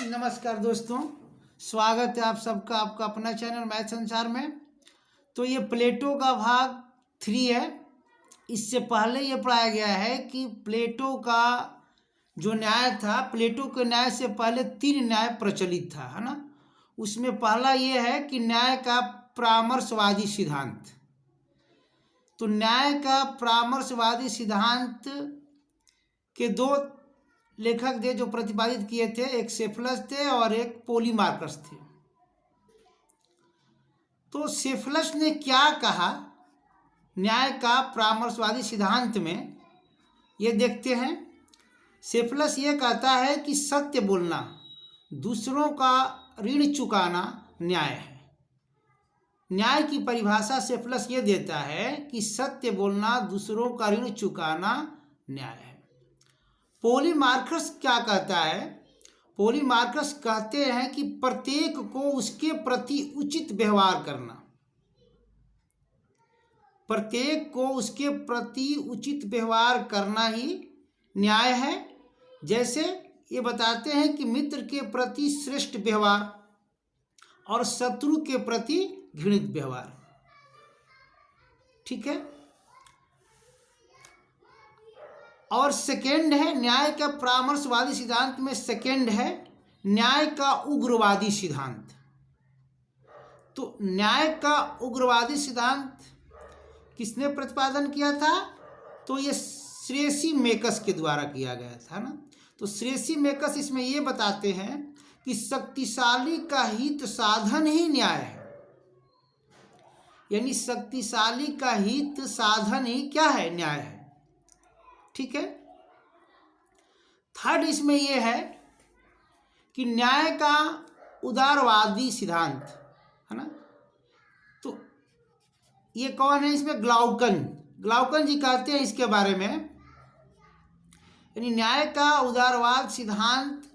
नमस्कार दोस्तों, स्वागत है आप सबका आपका अपना चैनल मैथ संसार में। तो ये प्लेटो का भाग 3 है। इससे पहले ये पढ़ाया गया है कि प्लेटो का जो न्याय था, प्लेटो के न्याय से पहले 3 न्याय प्रचलित था, है ना। उसमें पहला ये है कि न्याय का परामर्शवादी सिद्धांत। तो न्याय का परामर्शवादी सिद्धांत के 2 लेखक थे जो प्रतिपादित किए थे, एक सेफलस थे और एक पोलीमार्कस थे। तो सेफलस ने क्या कहा न्याय का परामर्शवादी सिद्धांत में, ये देखते हैं। सेफलस ये कहता है कि सत्य बोलना, दूसरों का ऋण चुकाना न्याय है। न्याय की परिभाषा सेफलस ये देता है कि सत्य बोलना, दूसरों का ऋण चुकाना न्याय है। पोलीमार्कस क्या कहता है? पोलीमार्कस कहते हैं कि प्रत्येक को उसके प्रति उचित व्यवहार करना, प्रत्येक को उसके प्रति उचित व्यवहार करना ही न्याय है। जैसे ये बताते हैं कि मित्र के प्रति श्रेष्ठ व्यवहार और शत्रु के प्रति घृणित व्यवहार। ठीक है। और सेकेंड है न्याय का परामर्शवादी सिद्धांत में, सेकेंड है न्याय का उग्रवादी सिद्धांत। तो न्याय का उग्रवादी सिद्धांत किसने प्रतिपादन किया था? तो ये थ्रेसीमेकस के द्वारा किया गया था ना। तो थ्रेसीमेकस इसमें ये बताते हैं कि शक्तिशाली का हित साधन ही न्याय है, यानी शक्तिशाली का हित साधन ही क्या है? न्याय है। ठीक है। थर्ड इसमें यह है कि न्याय का उदारवादी सिद्धांत, है ना। तो ये कौन है इसमें? ग्लाउकन जी कहते हैं इसके बारे में, यानी न्याय का उदारवाद सिद्धांत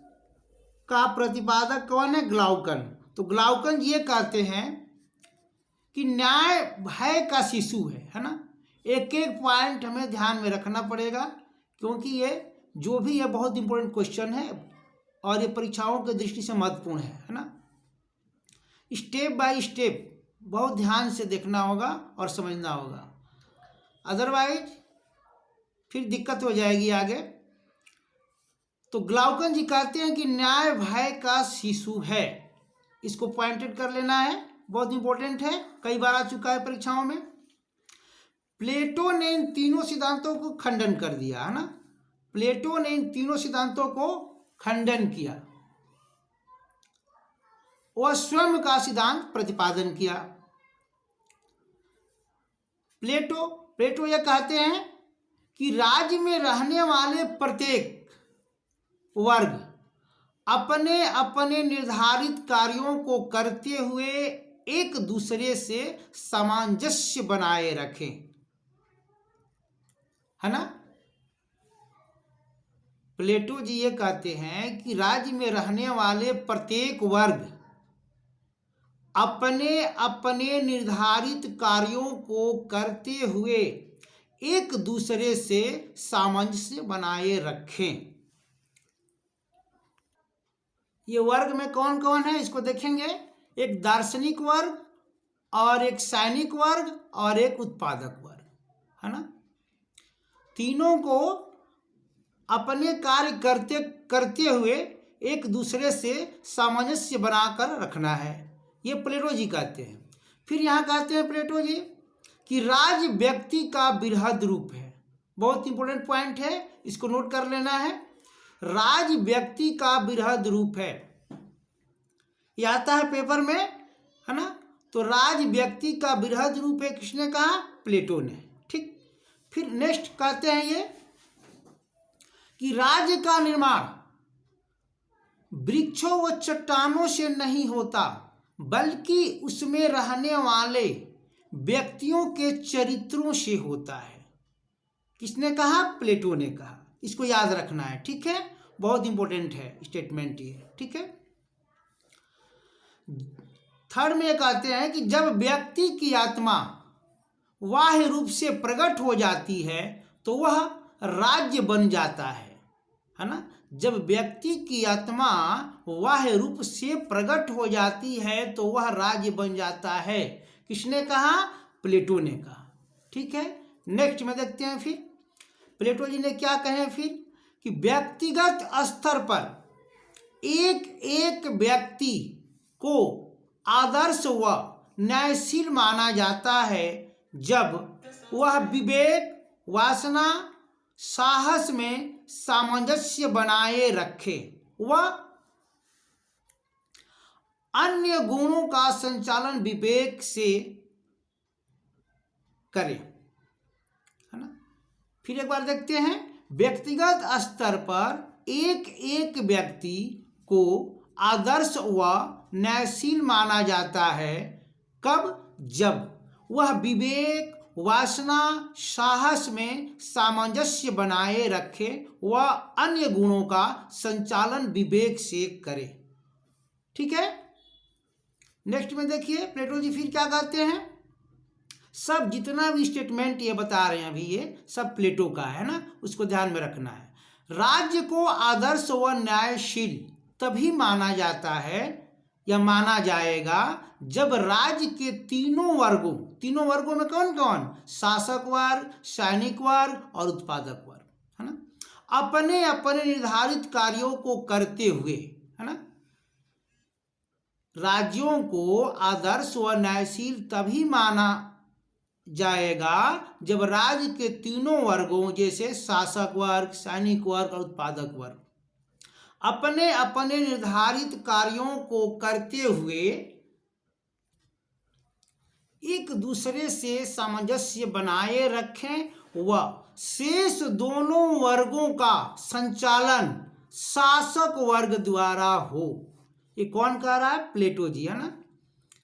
का प्रतिपादक कौन है? ग्लाउकन। तो ग्लाउकन जी ये कहते हैं कि न्याय भय का शिशु है ना। एक एक पॉइंट हमें ध्यान में रखना पड़ेगा, क्योंकि ये जो भी है बहुत इंपॉर्टेंट क्वेश्चन है और ये परीक्षाओं की दृष्टि से महत्वपूर्ण है ना। स्टेप बाय स्टेप बहुत ध्यान से देखना होगा और समझना होगा, अदरवाइज फिर दिक्कत हो जाएगी आगे। तो ग्लाउकन जी कहते हैं कि न्याय भय का शिशु है। इसको पॉइंटेड कर लेना है, बहुत इंपॉर्टेंट है, कई बार आ चुका है परीक्षाओं में। प्लेटो ने इन तीनों सिद्धांतों को खंडन कर दिया, है ना। प्लेटो ने इन तीनों सिद्धांतों को खंडन किया, वह स्वयं का सिद्धांत प्रतिपादन किया। प्लेटो यह कहते हैं कि राज्य में रहने वाले प्रत्येक वर्ग अपने अपने निर्धारित कार्यों को करते हुए एक दूसरे से सामंजस्य बनाए रखें, है ना। प्लेटो जी ये कहते हैं कि राज्य में रहने वाले प्रत्येक वर्ग अपने अपने निर्धारित कार्यों को करते हुए एक दूसरे से सामंजस्य बनाए रखें। ये वर्ग में कौन कौन है इसको देखेंगे। एक दार्शनिक वर्ग और एक सैनिक वर्ग और एक उत्पादक वर्ग, है ना। तीनों को अपने कार्य करते हुए एक दूसरे से सामंजस्य बनाकर रखना है, ये प्लेटो जी कहते हैं। फिर यहाँ कहते हैं प्लेटो जी कि राज्य व्यक्ति का बृहद रूप है। बहुत इंपॉर्टेंट पॉइंट है, इसको नोट कर लेना है। राज्य व्यक्ति का बृहद रूप है, यह आता है पेपर में, है ना। तो राज्य व्यक्ति का बृहद रूप है, किसने कहा? प्लेटो ने। ठीक। फिर नेक्स्ट कहते हैं ये कि राज्य का निर्माण वृक्षों व चट्टानों से नहीं होता, बल्कि उसमें रहने वाले व्यक्तियों के चरित्रों से होता है। किसने कहा? प्लेटो ने कहा। इसको याद रखना है, ठीक है, बहुत इंपॉर्टेंट है स्टेटमेंट ये, ठीक है। थर्ड में कहते हैं कि जब व्यक्ति की आत्मा बाह्य रूप से प्रकट हो जाती है तो वह राज्य बन जाता है ना। जब व्यक्ति की आत्मा बाह्य रूप से प्रकट हो जाती है तो वह राज्य बन जाता है। किसने कहा? प्लेटो ने कहा। ठीक है, नेक्स्ट में देखते हैं फिर प्लेटो जी ने क्या कहे फिर कि व्यक्तिगत स्तर पर एक एक व्यक्ति को आदर्श व न्यायशील माना जाता है जब वह विवेक, वासना, साहस में सामंजस्य बनाए रखे व अन्य गुणों का संचालन विवेक से करे। है ना? फिर एक बार देखते हैं, व्यक्तिगत स्तर पर एक एक व्यक्ति को आदर्श व न्यायशील माना जाता है कब? जब वह विवेक, वासना, साहस में सामंजस्य बनाए रखे व अन्य गुणों का संचालन विवेक से करे। ठीक है, नेक्स्ट में देखिए प्लेटो जी फिर क्या कहते हैं। सब जितना भी स्टेटमेंट ये बता रहे हैं अभी ये सब प्लेटो का है ना, उसको ध्यान में रखना है। राज्य को आदर्श व न्यायशील तभी माना जाता है या माना जाएगा जब राज्य के तीनों वर्गों में कौन कौन? शासक वर्ग, सैनिक वर्ग और उत्पादक वर्ग, है ना, अपने अपने निर्धारित कार्यों को करते हुए, है ना, राज्यों को आदर्श व न्यायशील तभी माना जाएगा जब राज्य के तीनों वर्गों जैसे शासक वर्ग, सैनिक वर्ग और उत्पादक वर्ग अपने अपने निर्धारित कार्यों को करते हुए एक दूसरे से सामंजस्य बनाए रखें व शेष दोनों वर्गों का संचालन शासक वर्ग द्वारा हो। ये कौन कह रहा है? प्लेटो जी, है ना।